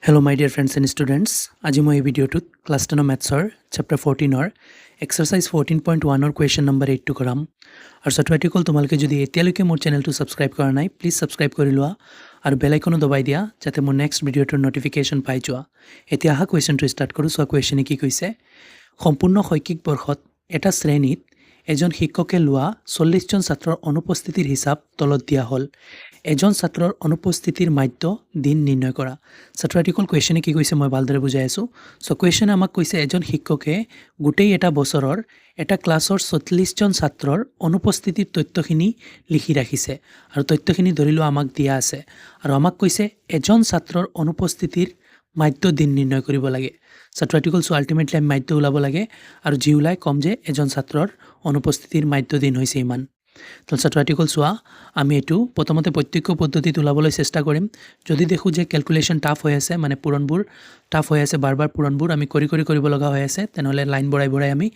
Hello my dear friends and students. আজি মই এই ভিডিঅ'টোত ক্লাছ 10 মেথছৰ চেপ্টাৰ 14ৰ এক্সাৰচাইজ 14.1ৰ কুৱেশ্যন নম্বৰ 8টো কৰাম। আৰু ছাত্ৰ ছাত্ৰীসকল তোমালোকে যদি এতিয়ালৈকে মোৰ চেনেলটো ছাবস্ক্ৰাইব কৰা নাই প্লিজ ছাবস্ক্ৰাইব কৰি লোৱা আৰু বেল আইকনো দবাই দিয়া যাতে মোৰ নেক্সট ভিডিঅ'টোৰ নটিফিকেশ্যন পাই যোৱা। এতিয়া আহা কুৱেশ্যনটো ষ্টাৰ্ট কৰোঁ। চোৱা কুৱেশ্যনে কি কৈছে, সম্পূৰ্ণ শৈক্ষিক বৰ্ষত এটা শ্ৰেণীত এজন শিক্ষকে লোৱা 40জন ছাত্ৰৰ অনুপস্থিতিৰ হিচাপ তলত দিয়া হ'ল। এজন ছাত্ৰৰ অনুপস্থিতিৰ মাধ্য দিন নিৰ্ণয় কৰা। ছাত্ৰ ছাত্ৰীসকল কুৱেশ্যনে কি কৈছে মই ভালদৰে বুজাই আছোঁ। চ' কুৱেশ্যনে আমাক কৈছে এজন শিক্ষকে গোটেই এটা বছৰৰ এটা ক্লাছৰ 40জন ছাত্ৰৰ অনুপস্থিতিৰ তথ্যখিনি লিখি ৰাখিছে আৰু তথ্যখিনি ধৰি লোৱা আমাক দিয়া আছে আৰু আমাক কৈছে এজন ছাত্ৰৰ অনুপস্থিতিৰ মাধ্য দিন নিৰ্ণয় কৰিব লাগে। ছাত্ৰ ছাত্ৰীসকল চ' আল্টিমেটলি আমি মাধ্য ওলাব লাগে আৰু যি ওলাই কম যে এজন ছাত্ৰৰ অনুপস্থিতিৰ মাধ্য দিন হৈছে ইমান। তো ছাত্ৰ ছাত্ৰীসকল চোৱা, আমি এইটো প্ৰথমতে প্ৰত্যক্ষ পদ্ধতিত ওলাবলৈ চেষ্টা কৰিম। যদি দেখোঁ যে কেলকুলেশ্যন টাফ হৈ আছে, মানে পূৰণবোৰ টাফ হৈ আছে, বাৰ পূৰণবোৰ আমি কৰিব লগা হৈ আছে, তেনেহ'লে লাইন বঢ়াই আমি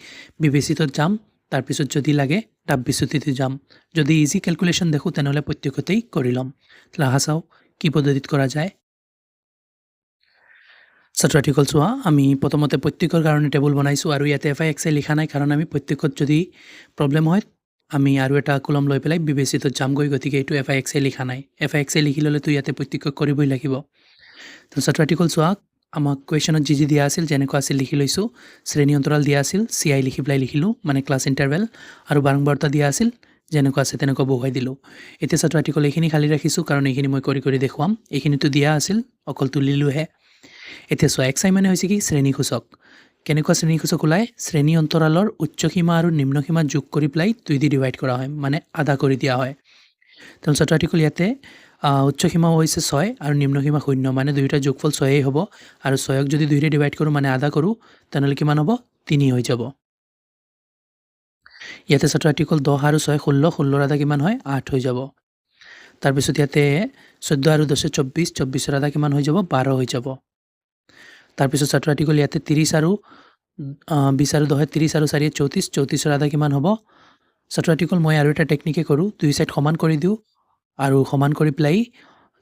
বিবেচিতত যাম। তাৰপিছত যদি লাগে টাফ বিচ্যুতিত যাম। যদি ইজি কেলকুলেশ্যন দেখোঁ তেনেহ'লে প্ৰত্যক্ষতেই কৰি ল'ম। আহা চাওঁ কি পদ্ধতিত কৰা যায়। ছাত্ৰ ছাত্ৰীসকল চোৱা, আমি প্ৰথমতে প্ৰত্যেকৰ কাৰণে টেবুল বনাইছোঁ আৰু ইয়াতে FIXI লিখা নাই কাৰণ আমি প্ৰত্যেকত যদি প্ৰব্লেম হয় আমি আৰু এটা কলম লৈ পেলাই বিবেচিতত যামগৈ, গতিকে এইটো FIXI লিখা নাই। FIXI লিখি ল'লেতো ইয়াতে প্ৰত্যেক কৰিবই লাগিব। তো ছাত্ৰ ছাত্ৰীসকল চোৱা, আমাক কুৱেশ্যনত যি দিয়া আছিল যেনেকুৱা আছিল লিখি লৈছোঁ। শ্ৰেণী অন্তৰাল দিয়া আছিল, CI লিখি পেলাই লিখিলোঁ, মানে ক্লাছ ইণ্টাৰভেল, আৰু বাৰম্বাৰতা দিয়া আছিল যেনেকুৱা আছে তেনেকুৱা বহুৱাই দিলোঁ। এতিয়া ছাত্ৰ ছাত্ৰীসকল এইখিনি খালী ৰাখিছোঁ কাৰণ এইখিনি মই কৰি দেখুৱাম। এইখিনিতো দিয়া আছিল, অকল তুলিলোহে। এতিয়া চোৱা, XI মানে হৈছে কি শ্ৰেণীসূচক। কেনেকুৱা শ্ৰেণীসূচক ওলায়? শ্ৰেণী অন্তৰালৰ উচ্চসীমা আৰু নিম্নসীমা যোগ কৰি পেলাই 2 দি ডিভাইড কৰা হয়, মানে আধা কৰি দিয়া হয়। তেনে ছাত্ৰ ছাত্ৰীসকল ইয়াতে উচ্চসীমা হৈছে 6 আৰু নিম্নসীমা 0, মানে দুয়োটাৰ যোগফল 6 হ'ব আৰু 6ক যদি 2 দি ডিভাইড কৰোঁ মানে আধা কৰোঁ তেনেহ'লে কিমান হ'ব? 3 হৈ যাব। ইয়াতে ছাত্ৰ ছাত্ৰীসকল 10 আৰু 6 16, 16ৰ আধা কিমান হয়? 8 হৈ যাব। তাৰপিছত ইয়াতে 14 আৰু 10 24, 24ৰ আধা কিমান হৈ যাব? 12 হৈ যাব। তাৰপিছত ছাত্ৰ ছাত্ৰীসকল ইয়াতে 30 আৰু 20 আৰু 10, 30 আৰু 4 34, 34ৰ আধা কিমান হ'ব? ছাত্ৰ ছাত্ৰীসকল মই আৰু এটা টেকনিকে কৰোঁ, দুই ছাইড সমান কৰি দিওঁ আৰু সমান কৰি পেলাই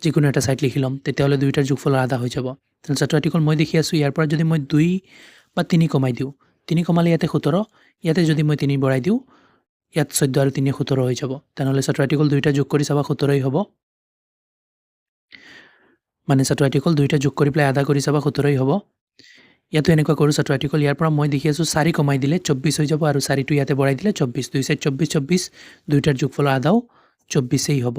যিকোনো এটা ছাইড লিখি ল'ম, তেতিয়াহ'লে দুয়োটাৰ যোগফলৰ আধা হৈ যাব। তেনে ছাত্ৰ ছাত্ৰীসকল মই দেখি আছোঁ ইয়াৰ পৰা যদি মই 2 বা 3 কমাই দিওঁ, 3 কমালে ইয়াতে 17, ইয়াতে যদি মই 3 বঢ়াই দিওঁ ইয়াত 14 আৰু 3 17 হৈ যাব। তেনেহ'লে ছাত্ৰ ছাত্ৰীসকল দুয়োটা যোগ কৰি চাবা 17ই হ'ব। মানে ছাত্ৰ ছাত্ৰীসকল দুয়োটা যোগ কৰি পেলাই আধা কৰি চাবা 17ই হ'ব। ইয়াতো এনেকুৱা কৰোঁ ছাত্ৰ ছাত্ৰীসকল, ইয়াৰ পৰা মই দেখি আছোঁ 4 কমাই দিলে 24 হৈ যাব আৰু 4টো ইয়াতে বঢ়াই দিলে 24, দুই ছাইড 24 24, দুয়োটাৰ যোগফলৰ আধাও 24ই হ'ব।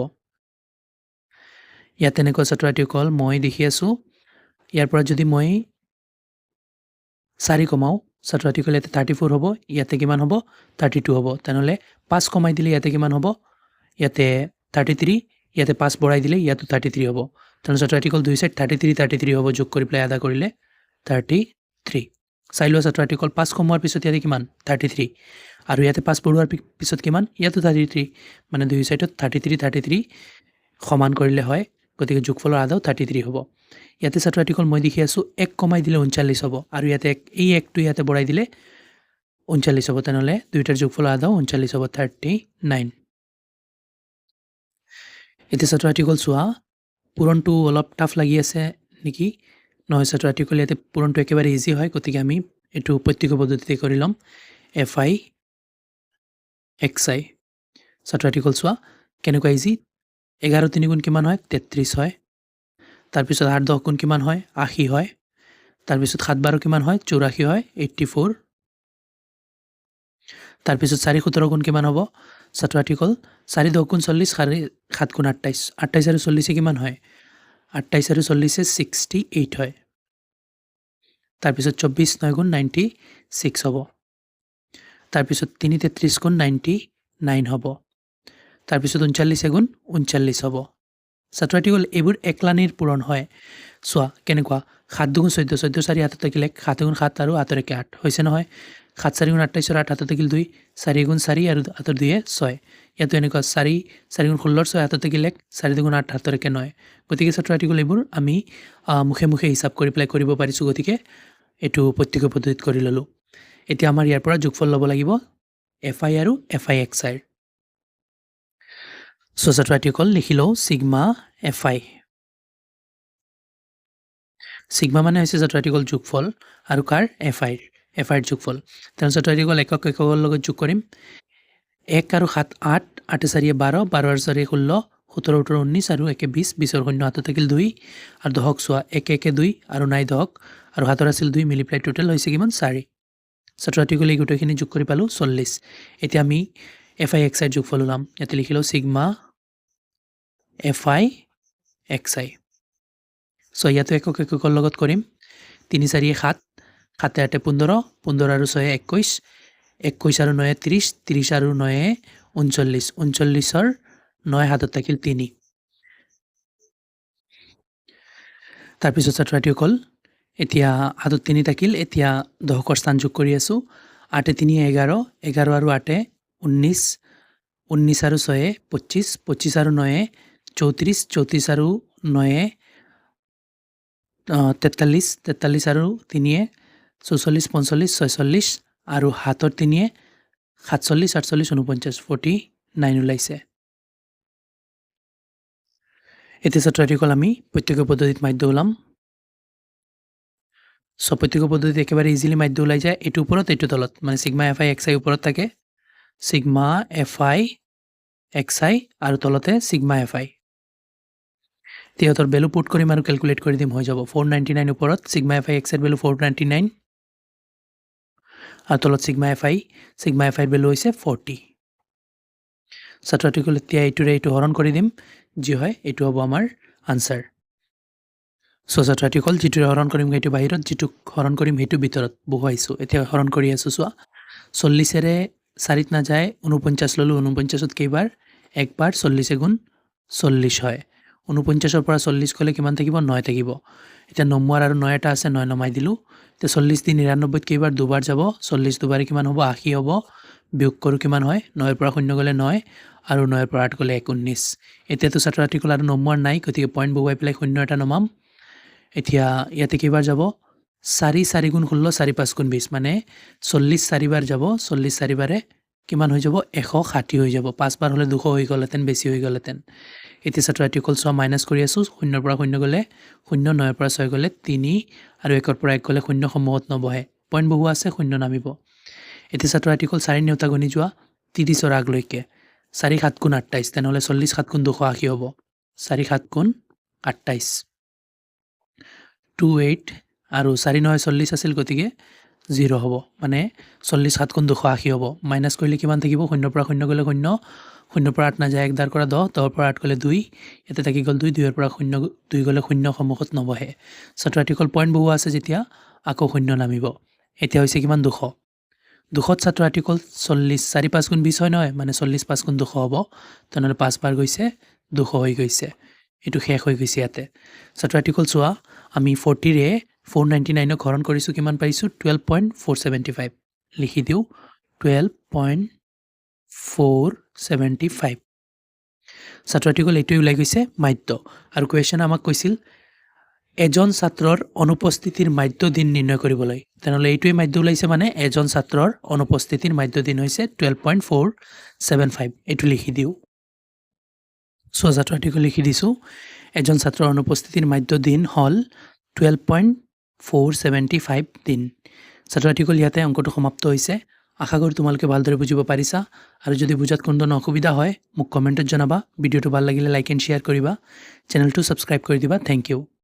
ইয়াত এনেকুৱা ছাত্ৰ ছাত্ৰীসকল মই দেখি আছোঁ ইয়াৰ পৰা যদি মই 4 কমাওঁ ছাত্ৰ ছাত্ৰীসকল ইয়াতে 34 হ'ব, ইয়াতে কিমান হ'ব? 32 হ'ব। তেনেহ'লে 5 কমাই দিলে ইয়াতে কিমান হ'ব? ইয়াতে 33, ইয়াতে 5 বঢ়াই দিলে ইয়াতো 33 হ'ব। তেনেহ'লে ছাত্ৰ ছাত্ৰীসকল দুই ছাইড 33 হ'ব, যোগ কৰি পেলাই আধা কৰিলে 33। চাই লোৱা ছাত্ৰ ছাত্ৰীসকল, 5 কমোৱাৰ পিছত ইয়াতে কিমান? 33, আৰু ইয়াতে 5 বঢ়োৱাৰ পিছত কিমান? ইয়াতো 33, মানে দুই ছাইডত 33 সমান কৰিলে হয়, গতিকে যোগফলৰ আধাও 33 হ'ব। ইয়াতে ছাত্ৰ ছাত্ৰীসকল মই দেখি আছোঁ 1 কমাই দিলে 39 হ'ব আৰু ইয়াতে এই 1টো ইয়াতে বঢ়াই দিলে 39 হ'ব। তেনেহ'লে দুয়োটাৰ যোগফলৰ আধাও 39 হ'ব, 39। এতিয়া ছাত্ৰ ছাত্ৰীসকল চোৱা, পূৰণটো অলপ টাফ লাগি আছে নেকি? নহয় ছাত্ৰ ছাত্ৰীসকল, ইয়াতে পূৰণটো একেবাৰে ইজি হয়, গতিকে আমি এইটো প্ৰত্যক্ষ পদ্ধতিতে কৰি ল'ম। FIXI। ছাত্ৰ ছাত্ৰীসকল চোৱা কেনেকুৱা ইজি। 11 3 গুণ কিমান হয়? 33 হয়। তাৰপিছত 8 10 গুণ কিমান হয়? 80 হয়। তাৰপিছত 7 12 কিমান হয়? 84 হয়, 84। তাৰপিছত 4 17 গুণ কিমান হ'ব? ছাত্ৰ ছাত্ৰীসকল 4 10 গুণ 40, 7 গুণ 28, 28 আৰু 40 কিমান হয়? 28 আৰু 40 68 হয়। তাৰপিছত 24 9 গুণ 96 হ'ব। তাৰপিছত 3 33 গুণ 99 হ'ব। তাৰপিছত 39 গুণ 39 হ'ব। ছাত্ৰ ছাত্ৰীসকল এইবোৰ একলানিৰ পূৰণ হয়। চোৱা কেনেকুৱা, 7 2 14, 14 4 হাতত থাকিলে 7 গুণ 7 আৰু 8 1 8 হৈছে নহয়? 7 4 গুণ 28, 8 হাতত থাকিল 2, 4 গুণ 4 আৰু হাতৰ 2 6। ইয়াতো এনেকুৱা 4 4 গুণ 16, 6 হাতত থাকিল 1, 4 2 গুণ 8 হাতৰ 1 9। গতিকে ছাত্ৰ ছাত্ৰীসকল এইবোৰ আমি মুখে মুখে হিচাপ কৰি পেলাই কৰিব পাৰিছোঁ, গতিকে এইটো প্ৰত্যক্ষ পদ্ধতিত কৰি ল'লোঁ। এতিয়া আমাৰ ইয়াৰ পৰা যোগফল ল'ব লাগিব FI আৰু FIXI। ছাত্ৰ ছাত্ৰীসকল লিখি লওঁ সিগমা FI। সিগমা মানে হৈছে ছাত্ৰ ছাত্ৰীসকল যোগফল আৰু কাৰ এফ আইৰ যোগফল তেনে ছাত্ৰ ছাত্ৰীসকল একৰ লগত যোগ কৰিম 1 আৰু 7 8 8 4 12 12 আৰু 4 16 17 18 19 আৰু 1 20 20 শূন্য হাতত থাকিল 2 আৰু 10ক চোৱা 1 1 2 আৰু নাই 10 আৰু হাতৰ আছিল 2 মিলিপ্লাই টোটেল হৈছে কিমান 4 ছাত্ৰ ছাত্ৰীসকল এই গোটেইখিনি যোগ কৰি পালোঁ 40 এতিয়া আমি এফ আই এক্স আইৰ যোগফল ওলাম ইয়াতে লিখিলোঁ সিগমা এফ আই এক্স আই চ' ইয়াতো একৰ লগত কৰিম 3 4 7 7 8 15 15 আৰু 6 21 21 আৰু 9 30 30 আৰু 9 39 39ৰ 9 হাতত থাকিল 3 তাৰপিছত ছাত্ৰ ছাত্ৰীসকল এতিয়া হাতত 3 থাকিল এতিয়া দশকৰ স্থান যোগ কৰি আছোঁ 8 3 11 11 আৰু 8 19 19 আৰু 6 25 25 আৰু 9 34 34 আৰু 9 43 43 আৰু 3 44 45 46 আৰু হাতৰ 3 47 48 49 49 ওলাইছে এতিয়া ছাত্ৰ ছাত্ৰীসকল আমি প্ৰত্যক্ষ পদ্ধতিত মাধ্য ওলাম চ' প্ৰত্যক্ষ পদ্ধতিত একেবাৰে ইজিলি মাধ্য ওলাই যায় এইটো ওপৰত এইটো তলত মানে সিগমা এফ আই এক্স আই ওপৰত থাকে সিগমা এফ আই এক্স আই আৰু তলতে সিগমা এফ আই তিহঁতৰ ভেলু পুট কৰিম আৰু কেলকুলেট কৰি দিম হৈ যাব 499 ওপৰত সিগমা এফ আই এক্স আইৰ ভেলু 499 আৰু তলত সিগমা এফ আইৰ ভেলু হৈছে 40 ছাত্ৰ ছাত্ৰীসকল এতিয়া এইটোৰে এইটো হৰণ কৰি দিম যি হয় এইটো হ'ব আমাৰ আনচাৰ চ' ছাত্ৰ ছাত্ৰীসকল যিটোৰে হৰণ কৰিম সেইটো বাহিৰত যিটো হৰণ কৰিম সেইটো ভিতৰত বহুৱাইছোঁ এতিয়া হৰণ কৰি আছোঁ চোৱা 40ৰে 4ত নাযায় 49 ল'লোঁ 49ত কেইবাৰ একবাৰ 40 গুণ 40 হয় 49ৰ পৰা 40 গ'লে কিমান থাকিব 9 থাকিব এতিয়া নম্বৰ আৰু 9 এটা আছে 9 নমাই দিলোঁ এতিয়া 40 দি 99ত কেইবাৰ দুবাৰ যাব 40 দুবাৰে কিমান হ'ব 80 হ'ব বিয়োগ কৰোঁ কিমান হয় 9ৰ পৰা 0 গ'লে 9 আৰু 9ৰ পৰা 8 গ'লে 19 এতিয়াতো ছাত্ৰ ছাত্ৰীসকল আৰু নম্বৰ নাই গতিকে পইণ্ট বহুৱাই পেলাই 0 এটা নমাম এতিয়া ইয়াতে কেইবাৰ যাব 4 4 গুণ 16 4 5 গুণ 20 মানে 40 4বাৰ যাব 40 4বাৰে কিমান হৈ যাব 160 হৈ যাব 5 বাৰ হ'লে 200 হৈ গ'লহেঁতেন বেছি হৈ গ'লহেঁতেন এতিয়া ছাত্ৰ ছাত্ৰীসকল চোৱা মাইনাছ কৰি আছোঁ 0ৰ পৰা 0 গ'লে 0 9ৰ পৰা 6 গ'লে 3 আৰু 1ৰ পৰা 1 গ'লে 0 সমূহত নবহে পইণ্ট বহুৱা আছে 0 নামিব এতিয়া ছাত্ৰ ছাত্ৰীসকল 4 নেওতা গণি যোৱা 30ৰ আগলৈকে 4 7 গুণ 28 তেনেহ'লে 40 7 গুণ 280 হ'ব 4 7 গুণ 28 28 আৰু 4 9 40 আছিল গতিকে 0 হ'ব মানে 40 7 গুণ 280 হ'ব মাইনাছ কৰিলে কিমান থাকিব 0ৰ পৰা 0 গ'লে 0 0ৰ পৰা 8 নাযায় 1 দাৰ কৰা 10 10ৰ পৰা 8 গ'লে 2 ইয়াতে থাকি গ'ল 2 2ৰ পৰা 0 2 গ'লে 0 সন্মুখত নবহে ছাত্ৰ ছাত্ৰীসকল পইণ্ট বহুৱা আছে যেতিয়া আকৌ 0 নামিব এতিয়া হৈছে কিমান 200 200ত ছাত্ৰ ছাত্ৰীসকল 40 4 5 গুণ 20 হয় নহয় মানে 40 5 গুণ 200 হ'ব তেনেহ'লে 5 বাৰ গৈছে 200 হৈ গৈছে এইটো শেষ হৈ গৈছে ইয়াতে ছাত্ৰ ছাত্ৰীসকল চোৱা আমি 40ৰে 499ক হৰণ কৰিছোঁ কিমান পাইছোঁ 12.475 লিখি দিওঁ 12.475 ছাত্ৰ ছাত্ৰীসকল এইটোৱে ওলাই গৈছে মাধ্য আৰু কুৱেশ্যন আমাক কৈছিল এজন ছাত্ৰৰ অনুপস্থিতিৰ মাধ্য দিন নিৰ্ণয় কৰিবলৈ তেনেহ'লে এইটোৱে মাধ্য ওলাইছে মানে এজন ছাত্ৰৰ অনুপস্থিতিৰ মাধ্য দিন হৈছে 12.475 এইটো লিখি দিওঁ চ' ছাত্ৰ ছাত্ৰীসকল লিখি দিছোঁ এজন ছাত্ৰৰ অনুপস্থিতিৰ মাধ্য দিন হ'ল 12.475 দিন ছাত্ৰ ছাত্ৰীসকল ইয়াতে অংকটো সমাপ্ত হৈছে আশা কৰোঁ তোমালোকে ভালদৰে বুজিব পাৰিছা আৰু যদি বুজাত কোনো ধৰণৰ অসুবিধা হয় মোক কমেণ্টত জনাবা ভিডিঅ'টো ভাল লাগিলে লাইক এণ্ড শ্বেয়াৰ কৰিবা চেনেলটো ছাবস্ক্ৰাইব কৰি দিবা থেংক ইউ